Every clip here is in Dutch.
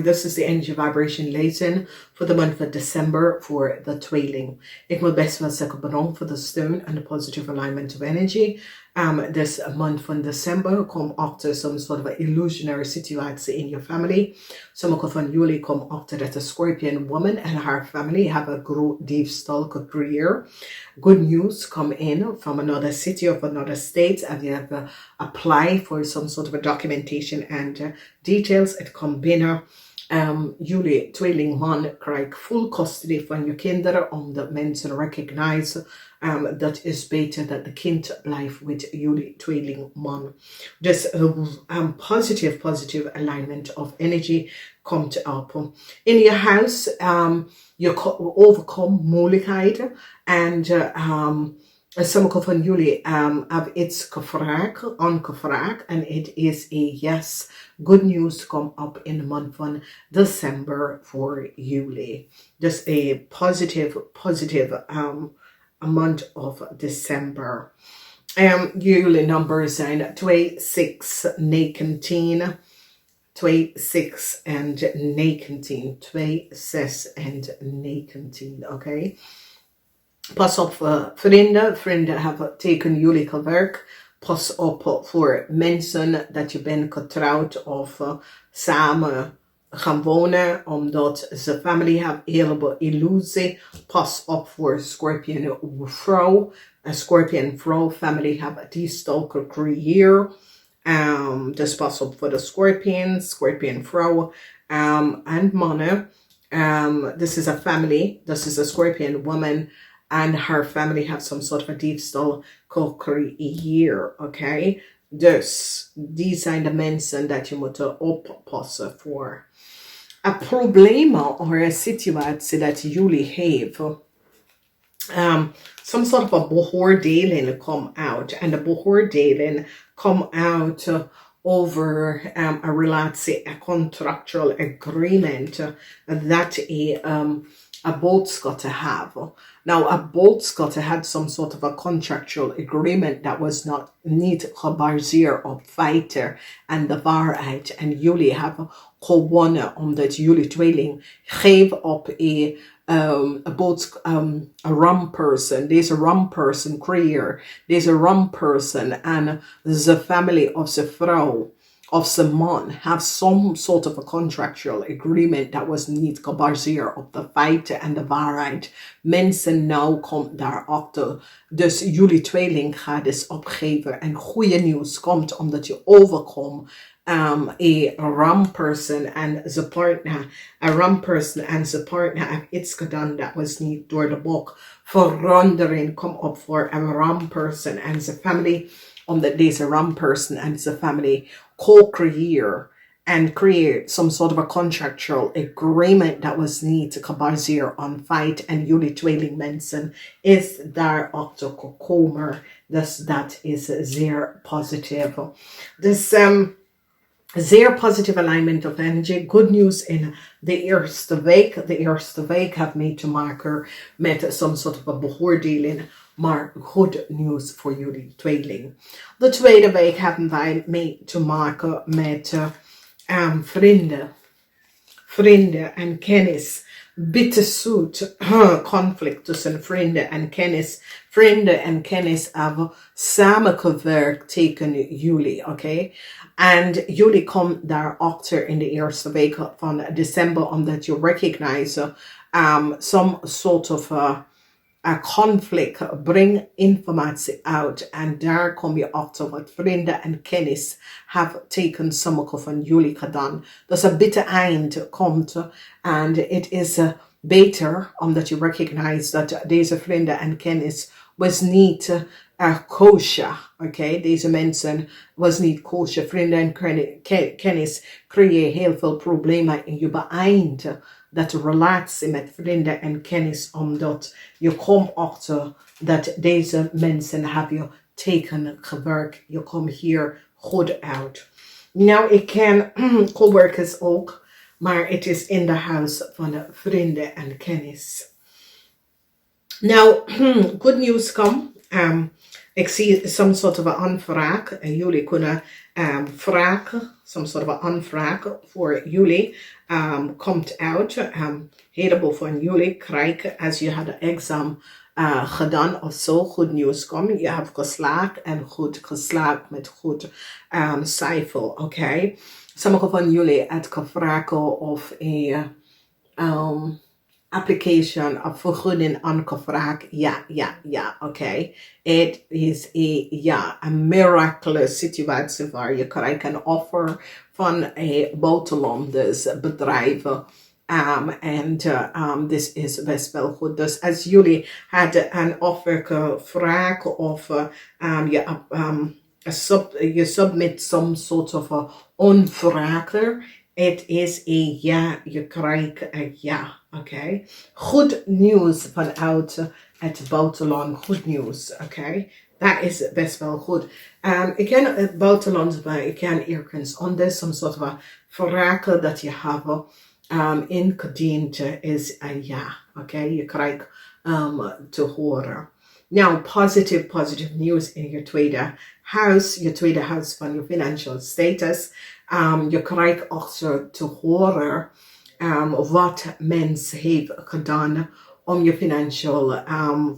This is de energy vibration lezing voor de maand van december voor de tweeling. Ik wil best wel zeggen bedankt voor de steun en de positive alignment of energy. This month van december kom achter some sort of an illusionary situation in your family. Sommige van jullie komen achter that a Scorpion woman and her family have a deep stalker career. Good news come in from another city of another state and you have apply for some sort of a documentation and details. Het komt binnen. Jullie tweelingman krijgt full custody van je kinderen omdat mensen recognize dat is beter dat de kind blijft met jullie tweelingman. Dus positive alignment of energy komt op. In je huis je overkomt moeilijkheden en sommige van jullie hebben iets ongevraagd en het is a yes. Good news come up in the month van December voor jullie. Dus a positive a month of December. Jullie numbers zijn 2, 6, 19. 2, 6 en 19. 2, 6 en 19. Oké. Pas op voor vrienden. Vrienden hebben tegen jullie gewerkt. Pas op voor mensen dat je bent getrouwd of samen gaan wonen. Omdat ze family hebben een heleboel illusie. Pas op voor Scorpion vrouw. Een Scorpion vrouw family hebben die stalker career. Dus pas op voor de Scorpion vrouw en mannen. This is a family. This is a Scorpion woman. And her family have some sort of a deep career, okay? Dus, die zijn de mensen dat je moet oppassen voor. Een probleem of een situatie dat jullie hebben. Some sort of a beoordeling come out. And the beoordeling come out over a relatie, a contractual agreement that a boat's got to have. Now, a boat's got to have some sort of a contractual agreement that was niet gebaseerd op feiten en de waarheid. En jullie hebben gewonnen omdat jullie tweeling geven op a rum person. Deze rum person creëer. Deze rum person and the family of the vrouw of the man have some sort of a contractual agreement that was niet gebaseerd op de feiten en de waarheid. Mensen nou komt daarachter. Dus jullie tweeling gaat dus opgeven. En goede nieuws komt omdat je overkomt. A rum person and the partner. A rum person and the partner have iets gedaan dat was niet door de boek. Verandering komt op voor a rum person and the family. Omdat deze rum person and the family co-create and create some sort of a contractual agreement that was niet gebaseerd on fight en jullie tweeling mensen is daarachter gekomen. Dus dat is zeer positief. Dus zeer positive alignment of energy. Good news in de eerste week. De eerste week heeft mee te maken met some sort of a beoordeling. Maar good news voor jullie tweeling. De tweede week hebben wij mee te maken met vrienden. Vrienden en kennis. Bitterzoet conflict tussen vrienden en kennis. Vrienden en kennis hebben samengewerkt tegen jullie, oké? En jullie komen daarachter in de eerste week van december omdat je recognize some sort of a conflict, bring informatie uit en daar kom je achter wat vrienden en kennis hebben tegen sommige van jullie gedaan. Dus een bitter eind komt en het is beter omdat je recognize dat deze vrienden en kennis was niet kosher. Okay? Deze mensen was niet kosher. Vrienden en kennis creëren heel veel problemen en je beëindigt dat relatie met vrienden en kennis, omdat je komt achter dat deze mensen hebben je tegen gewerkt. Je komt hier goed uit. Nou, ik ken coworkers ook, maar het is in de huis van de vrienden en kennis. Nou, good news komt. Ik zie some sort of een aanvraag. Jullie kunnen Vraag, some sort of een aanvraag voor jullie komt uit. Heleboel van jullie krijgen, als je had een examen gedaan of zo, goed nieuws komt. Je hebt geslaagd en goed geslaagd met goed cijfer, oké? Sommige van jullie hebben gevraagd of een application of vergunning aangevraagd. Ja, oké. Het is een miraculous situatie waar je krijgt een offer van een buitenlandse bedrijven. En dit is best wel goed. Dus als jullie hadden een offer gevraagd of je submit some sort of onvrager, het is een ja, je krijgt een ja. Oké. Goed nieuws vanuit het buitenland. Goed nieuws. Oké. Dat is best wel goed. Ik ken het buitenland, maar ik ken ergens anders some soort van vragen dat je hebt ingediend is een ja. Oké. Je krijgt te horen. Nou, positive nieuws in je tweede huis. Je tweede huis van je financial status. Je krijgt ook te horen wat mens heeft gedaan om je financial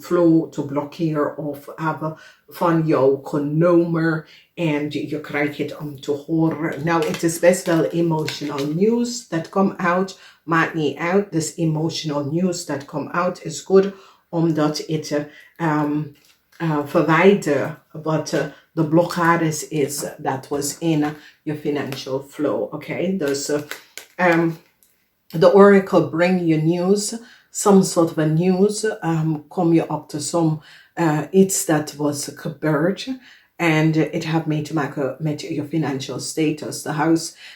flow te blokkeren of hebben van jou genomen en je krijgt het om te horen. Nou, het is best wel emotional news dat komt uit, maakt niet uit. Dus emotional news dat komt uit is goed, omdat het verwijdert wat de blokkades is dat was in je financial flow. Oké, dus the oracle bring you news, some sort of a news, kom je op te some iets dat was gebeurd. And it had mee te maken met je financial status.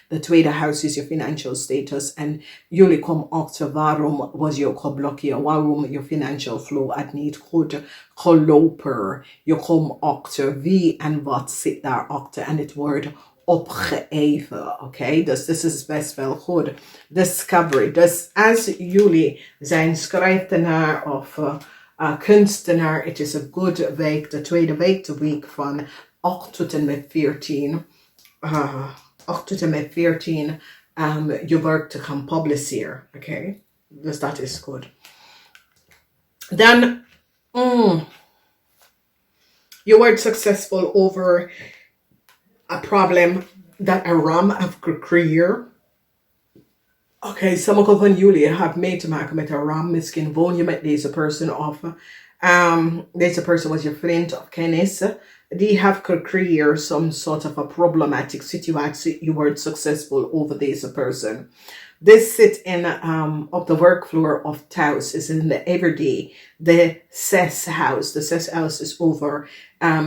De tweede huis is je financial status. En jullie komen achter waarom was je ook geblokkeerd. Waarom je financial flow had niet goed gelopen. Je komt achter wie en wat zit daar achter. En het wordt opgeheven. Oké, dus dit is best wel goed. Discovery. Dus als jullie zijn schrijvenaar of kunstenaar, het is een goede week. De tweede week, de week van 8 tot en met 14. 8 tot en met 14 je werk te gaan publiceren. Oké, dus dat is goed. Dan, je wordt succesvol over a problem that a ram heeft gecreëerd. Oké, sommige van jullie hebben mee te maken met een ram. Misschien woon je met deze persoon of deze persoon was je vriend of kennis. Die heeft gecreëerd some sort of a problematic situatie. Je wordt succesvol over deze persoon. This zit in op de workfloor of thuis, is in de everyday. De 6 house. De 6 house is over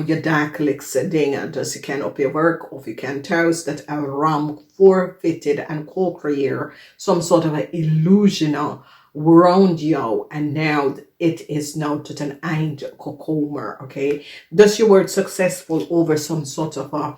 je dagelijkse dingen. Dus je kan op je werk of je kan thuis dat een ram voorfitted en co-creëer. Some sort of a illusion around you. And now it is now tot een eind gekomen. Okay? Dus je wordt succesvol over some sort of a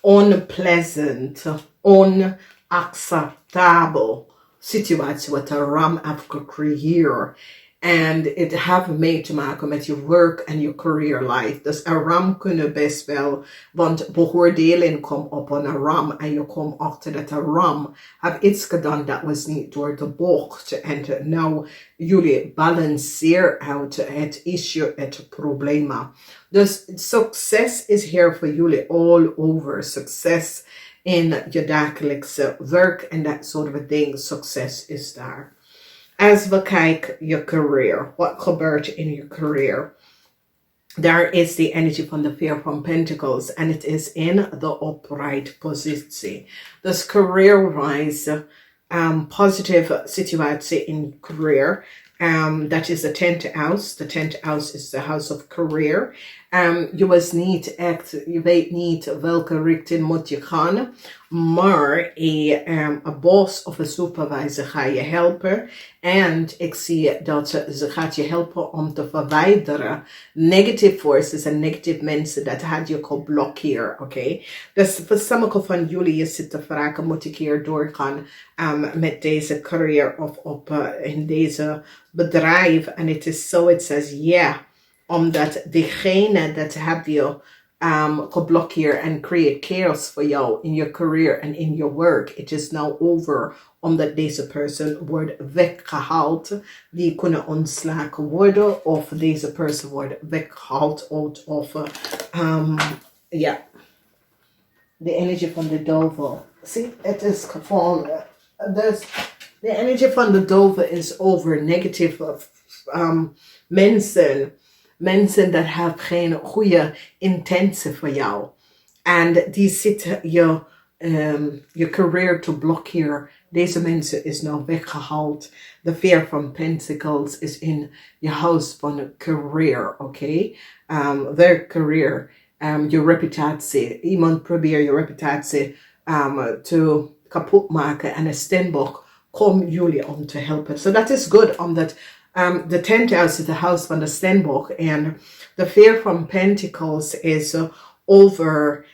unpleasant, unacceptable situatie wat de ram heeft gecreëerd. En het heeft mee te maken met je werk en je career life. Dus een ram kunnen best wel, want beoordeling komt op een ram en je komt achter dat een ram heeft iets gedaan dat was niet door de bocht. En nou jullie balanceren uit het issue, het probleem. Dus succes is hier voor jullie all over. Succes in je dagelijkse werk en dat soort of ding. Succes is daar. Als we kijken je career, wat gebeurt in je career? Daar is de energie van de Vier van Pentacles en het is in de upright positie. Dus career-wise, positive situatie in career. That is the 10th house. The 10th house is the house of career. Je was niet echt, je weet niet welke richting moet je gaan, maar een boss of een supervisor gaat je helpen. En ik zie dat ze gaat je helpen om te verwijderen negative forces en negative mensen dat had je geblokkeerd. Oké? Dus voor sommige van jullie je zit te vragen, moet ik hier doorgaan met deze career of in deze bedrijf? En het is zo, het says ja. Omdat degene dat heb je could block hier en create chaos voor jou in je career en in je work. Het is now over, omdat deze person wordt weggehaald. Die kunnen ontslagen worden, of deze person wordt weggehaald out of ja, de energie van de duivel. Zie, het is gevallen. Dus de energie van de duivel is over negative mensen. Mensen dat hebben geen goede intentie voor jou. En die zitten je career te blokkeren. Deze mensen is nou weggehaald. De Vier van Pentacles is in je huis van career, oké? Their career, je reputatie. Iemand probeert je reputatie te kapot maken. En een steenbok komt jullie om te helpen. So that is good, omdat the 10th house is the house van de steenbok. En de Vier van Pentacles is over...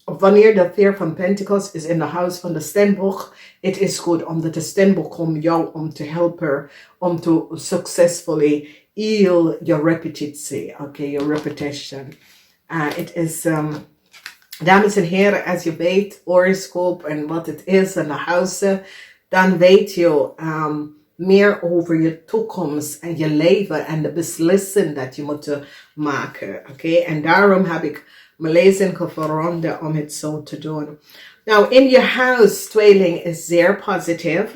wanneer de Vier van Pentacles is in de huis van de steenbok, het is goed omdat de steenbok komt jou om te helpen, om te successfully heal your reputation, your reputation. Het is, dames en heren, als je weet horoscoop en wat het is en de huizen, dan weet je meer over je toekomst en je leven en de beslissing dat je moet maken, En daarom heb ik mijn lezing veranderd om het zo te doen. Nou, in je huis, tweeling, is zeer positief.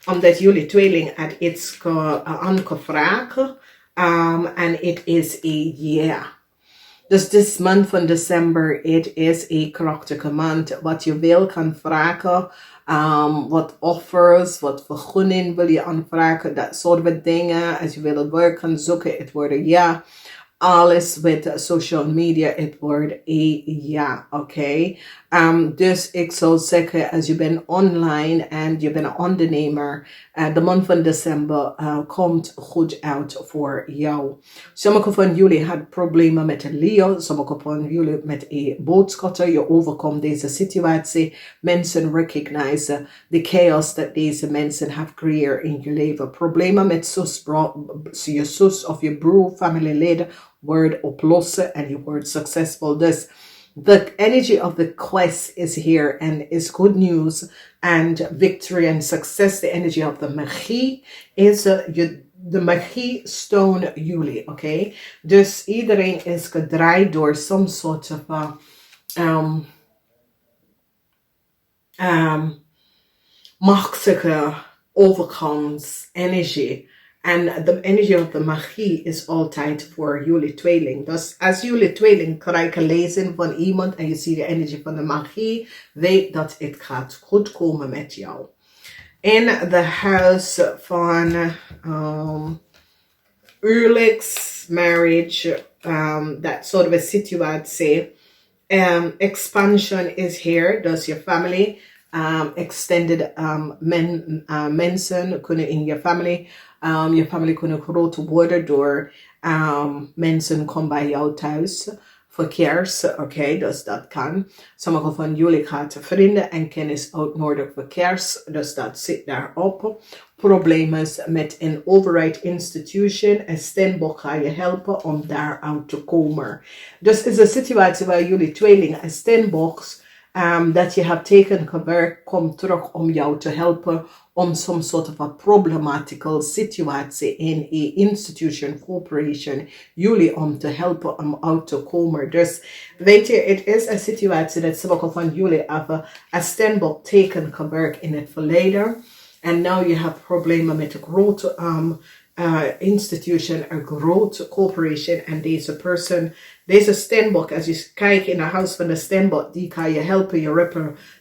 Omdat jullie tweeling het iets aangevraagd. En het is een ja. Dus this month van december, het is een krachtige maand. Wat je wil kan vragen. Wat offers, wat vergunning wil je aanvragen. Dat soort van dingen. Als je wil het werk gaan zoeken, het wordt een ja. Alles met social media, het wordt een ja, dus ik zou zeggen, als je bent online en je bent een ondernemer, de maand van december komt goed uit voor jou. Sommige van jullie hadden problemen met een Leo, sommige van jullie met een boodschatter. Je overkomt deze situatie. Mensen recognize de chaos dat deze mensen have creëerd in je leven. Problemen met je zus of je broer, familieleden, wordt oplossen en je wordt succesvol. Dus the energy of the quest is here and is good news and victory and success. The energy of the magie is de magie stone jullie, Dus iedereen is gedraaid door some sort of machtige overgangsenergie. En de energie of de magie is altijd voor jullie tweeling. Dus als jullie tweeling krijgen lezing van iemand en je ziet de energie van de magie, weet dat het gaat goed komen met jou. In de huis van huwelijks, marriage, that sort of a situatie. Expansion is here, dus je family, extended mensen kunnen in je family kunnen groot worden door mensen komen bij jou thuis voor kerst, dus dat kan. Sommige van jullie gaan vrienden en kennis uitnodigen voor kerst, dus dat zit daarop. Problemen met een overheid institution en steenbok ga je helpen om daaruit te komen. Dus het is een situatie waar jullie tweelingen en steenboks dat je hebt tegengewerkt, komt terug om jou te helpen om some sort of a problematical situatie in een institution, corporation, jullie om te helpen om uit te komen. Dus weet je, het is een situatie dat sommige van jullie hebben een steenbok tegengewerkt in het verleden. En nu je hebt problemen met een grote institution, een grote corporation en deze steenbok, als je kijkt in het huis van de steenbok, die kan je helpen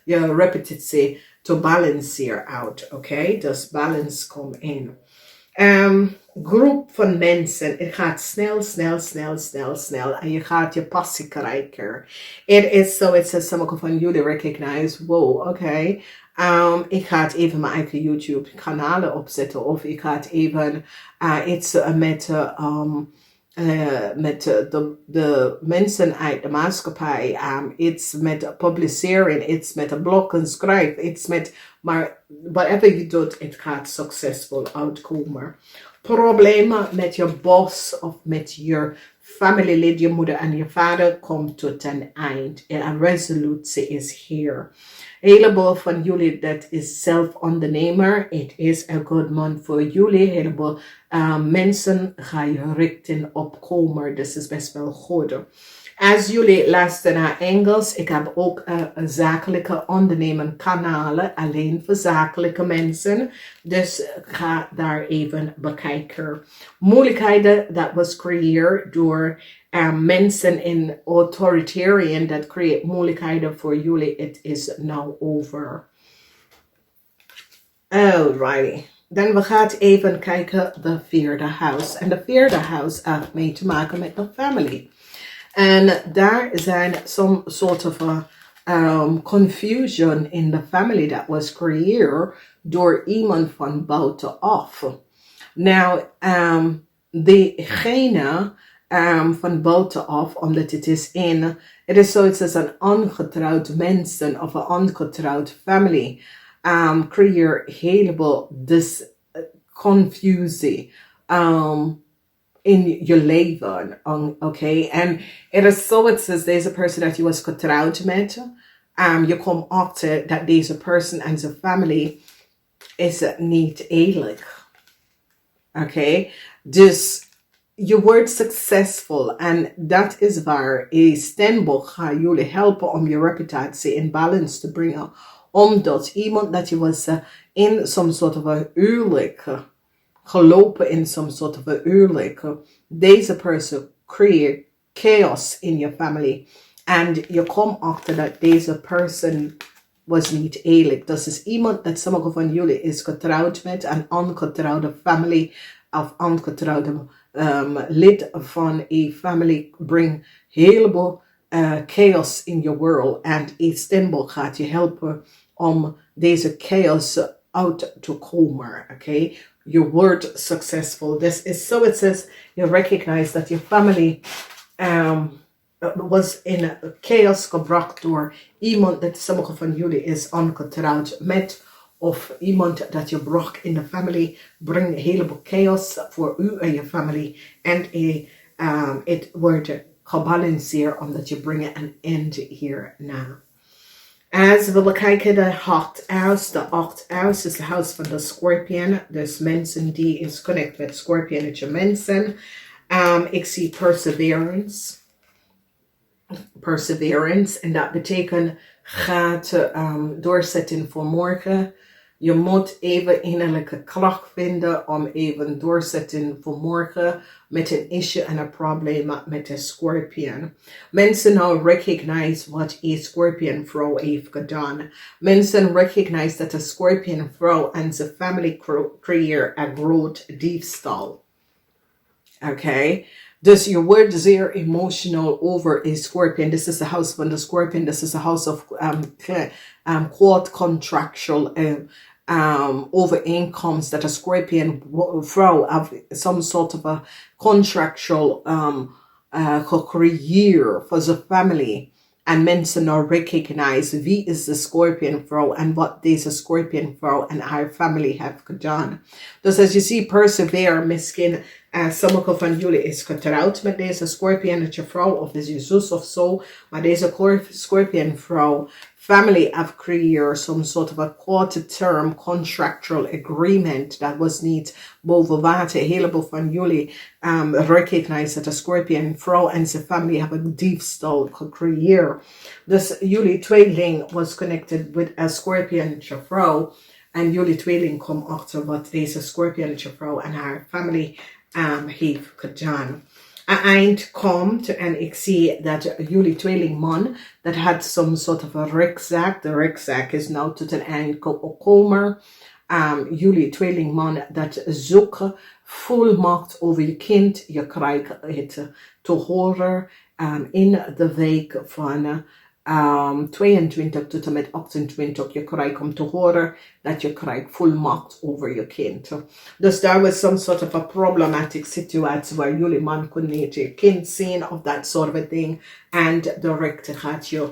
je reputatie te balanceren uit, Dus balance komt in. Groep van mensen, het gaat snel en je gaat je passie krijgen. Het is zo, het is sommige van jullie recognize, wow, ik ga het even mijn eigen YouTube kanalen opzetten of ik ga het even iets met de mensen uit de maatschappij, iets met publiceren, iets met een blog en schrijven, iets met, maar whatever je doet, het gaat succesvol uitkomen. Problemen met je boss of met je familielid, je moeder en je vader, komt tot een eind. Een resolutie is hier. Een heleboel van jullie, dat is zelfondernemer. Het is een good month voor jullie. Een heleboel mensen gaan je richting opkomen. Dus is best wel goed. Als jullie luisteren naar Engels, ik heb ook een zakelijke ondernemen kanalen, alleen voor zakelijke mensen. Dus ga daar even bekijken. Moeilijkheden dat was gecreëerd door mensen in authoritarian, dat creëert moeilijkheden voor jullie. Het is now over. Alrighty. Dan we gaan even kijken de vierde huis. En de vierde huis heeft mee te maken met de family. En daar zijn some sort of a confusion in the family that was created door iemand van buitenaf. Nou, degene van buitenaf, omdat het is zoiets als een ongetrouwd mensen of een ongetrouwd family, creëer heleboel confusie. In je leven, oké? En het is zoiets als deze persoon dat je was getrouwd met. Je komt achter dat deze persoon en zijn familie is niet eerlijk. Oké? Dus je wordt succesvol en dat is waar een steenbok gaat jullie helpen om je reputatie in balance te brengen. Omdat iemand dat je was in some sort of a huwelijk gelopen in some sort of a huwelijk. Deze persoon creëert chaos in je family. En je komt achter dat deze persoon was niet eerlijk. Dat is iemand dat sommige van jullie is getrouwd met een ongetrouwde family of ongetrouwde lid van een family brengt heleboel chaos in je world. En een steenbok gaat je helpen om deze chaos uit te komen. Oké? You word successful. This is so it says you recognize that your family was in chaos gebracht door iemand dat sommige van jullie is ongetrouwd met, of iemand dat je bracht in de family, brengt een heleboel chaos voor u en je family. En het wordt gebalanceerd omdat je brengt een end hierna. Als we bekijken de 8th house. De 8th house is de huis van de Scorpion. Dus mensen die is connect met Scorpion met je mensen. Ik zie perseverance. Perseverance. En dat betekent gaat doorzetten voor morgen. Je moet even innerlijke kracht vinden om even doorzetten voor morgen met een issue en een probleem met de Scorpion. Mensen nou recognize wat een Scorpion vrouw heeft gedaan. Mensen recognize dat de Scorpion vrouw en zijn family creëer een groot diefstal. Oké? Dus je wordt zeer emotional over een Scorpion. This is the house van de Scorpion. This is the house of quote contractual overeenkomst dat een Scorpion vrouw have some sort of a contractual gecreëerd voor zijn family. En mensen nou recognize wie is de Scorpion vrouw en wat deze Scorpion vrouw en haar family heeft gedaan. Dus als je ziet persevere, misschien sommige van jullie is getrouwd met deze Scorpion vrouw of is je zus of zo. Maar deze Scorpion vrouw family have created some sort of a quarter-term contractual agreement that was niet boven water. Een heleboel van jullie recognize dat de Scorpion vrouw en zijn family have een diefstal gecreëerd. Dus jullie tweeling was connected with a Scorpion vrouw. En jullie tweeling komt achter wat deze Scorpion vrouw en haar family heeft gedaan. Een eind komt en ik zie dat jullie tweelingman dat had some sort of a rugzak. De rugzak is nou tot een eind gekomen. Jullie tweelingman dat zoeken volmacht over je kind. Je krijgt het te horen in de week van 22 tot en met 28. Je krijgt om te horen dat je krijgt volmacht over je kind. Dus daar was some sort of a problematic situatie waar jullie man kon niet je kind zien of that sort of a thing. En direct gaat je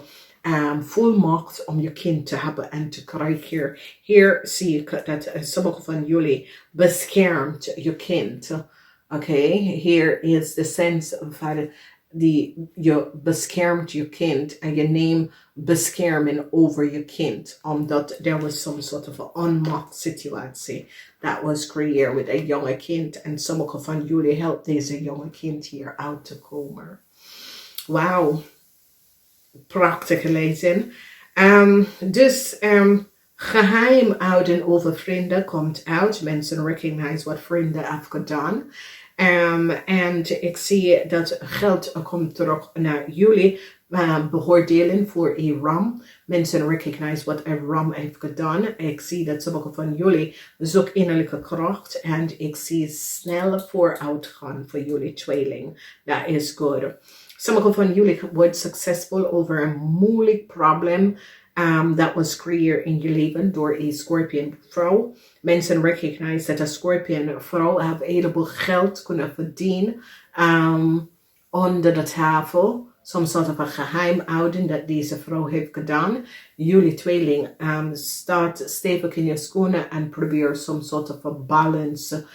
volmacht om je kind te hebben en te krijgen. Hier zie ik dat sommige van jullie beschermt je kind. Okay, hier is de sense van je beschermt je kind en je neemt bescherming over je kind, omdat there was some sort of an unmacht situatie that was creëerd met een jonge kind en sommige van jullie helpt deze jonge kind hier uit te komen. Wauw, prachtige lezing. Dus geheim houden over vrienden komt uit. Mensen recognize wat vrienden hebben gedaan. En ik zie dat geld komt terug naar jullie. Beoordelen voor een ram. Mensen recognize wat een ram heeft gedaan. Ik zie dat sommige van jullie zoeken innerlijke kracht. En ik zie snel vooruitgaan voor jullie tweeling. Dat is goed. Sommige van jullie worden succesvol over een moeilijk probleem. Dat was creëerd in je leven door een Scorpion vrouw. Mensen recognize dat een Scorpion vrouw heeft een heleboel geld kunnen verdienen onder de tafel. Soms soort van geheim houden dat deze vrouw heeft gedaan. Jullie tweeling staat stevig in je schoenen en probeert some sort of a balance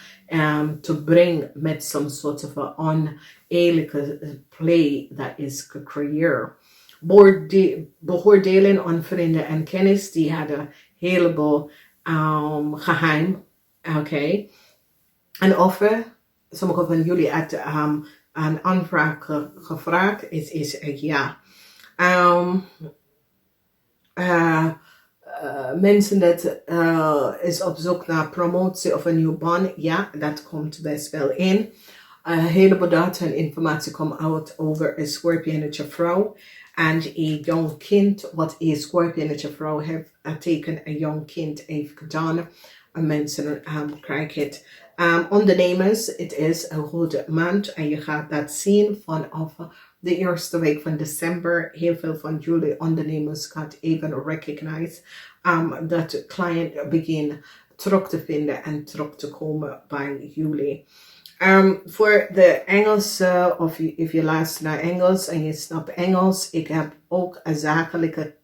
te brengen met some sort of a oneerlijke play dat is gecreëerd. Beoordelen aan vrienden en kennis, die hadden een heleboel geheim. Oké. En offer, sommige van jullie hadden een aanvraag gevraagd, is ja. Mensen dat is op zoek naar promotie of een nieuw baan, ja, dat komt best wel in. Een heleboel data en informatie komt uit over een Scorpionetje vrouw. En een jong kind, wat een Scorpionetje vrouw heeft teken, een jong kind heeft gedaan. En mensen krijgen het. Ondernemers, het is een goede maand en je gaat dat zien vanaf de eerste week van december. Heel veel van jullie ondernemers gaat even recognize dat de client begint terug te vinden en terug te komen bij jullie. Voor de Engels, of if je luistert naar Engels en je snapt Engels, ik heb ook een zakelijke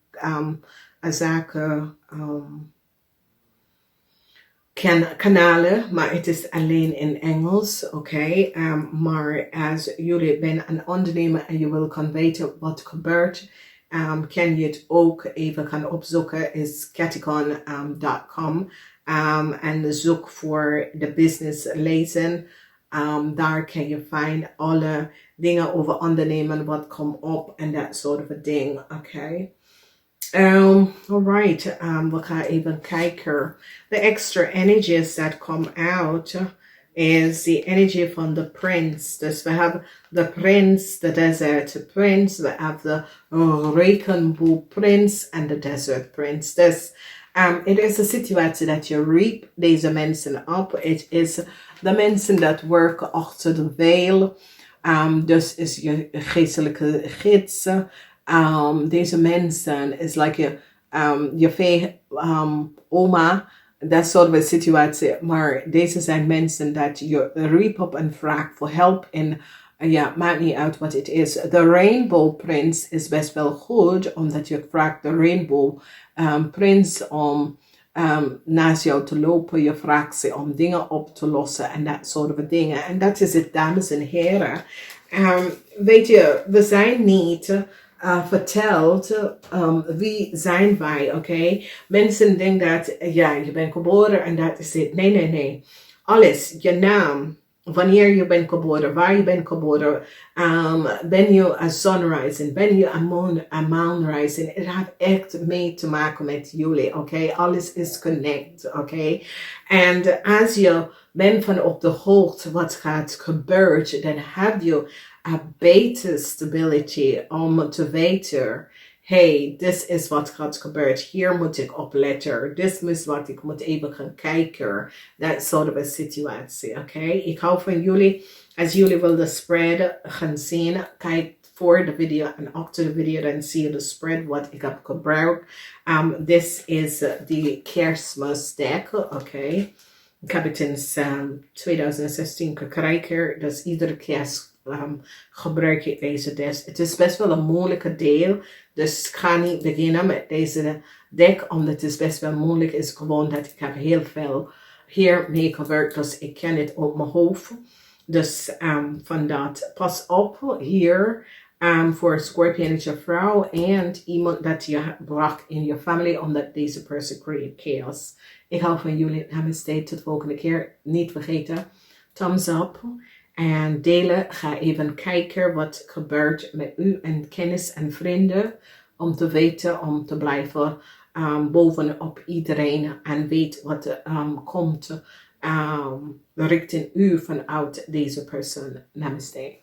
kanalen, maar het is alleen in Engels, oké. Maar als jullie bent een ondernemer en je wil kan weten wat gebeurt, kan je het ook even gaan opzoeken, is kathye.com en zoek voor de business lezen. Daar kan je vinden alle dingen over ondernemen, wat komt op en dat soort van ding, oké. Alright, we gaan even kijken. The extra energies that come out is the energy van de prins. Dus we hebben de prins, de desert prince, we hebben de regenboogprins en de desert prince. Dus het is een situatie dat je riep deze mensen op. Het is de mensen dat werken achter de veil. Dus is je geestelijke gids. Deze mensen is like je oma, dat soort van situatie. Maar deze zijn mensen dat je riep op en vraagt voor hulp. En ja, maakt niet uit wat het is. De Rainbow Prince is best wel goed, omdat je vraagt de Rainbow Prince om naast jou te lopen. Je vraagt ze om dingen op te lossen en dat soort van dingen. En dat is het, dames en heren. Weet je, we zijn niet verteld wie zijn wij, oké? Mensen denken dat, ja, je bent geboren en dat is het. Nee. Alles, je naam, wanneer je bent geboren, waar je bent geboren, ben je een sunrising, ben je een moonrising. Het heeft echt mee te maken met jullie, oké? Alles is connect, oké? En als je bent van op de hoogte wat gaat gebeuren, dan heb je een betere stability om te weten, hey, dit is wat gaat gebeuren, hier moet ik opletten, dit is wat ik moet even gaan kijken, dat soort van situatie, oké? Ik hou van jullie, als jullie willen de spread gaan zien, kijk voor de video en achter de video, dan zie je de spread wat ik heb gebruikt. This is the Kerstmis deck, oké? Ik heb het in 2016 gekregen, dus iedere keer gebruik ik deze deck. Het is best wel een moeilijke deel, dus ik ga niet beginnen met deze deck, omdat het best wel moeilijk is. Gewoon dat ik heb heel veel hiermee gewerkt, dus ik ken het op mijn hoofd. Dus vandaar, pas op hier voor Scorpionische vrouw en iemand dat je bracht in je familie, omdat deze person create chaos. Ik hou van jullie. Namaste. Tot de volgende keer. Niet vergeten, thumbs up en delen. Ga even kijken wat gebeurt met u en kennis en vrienden. Om te weten, om te blijven bovenop iedereen en weet wat er komt richting u vanuit deze persoon. Namaste.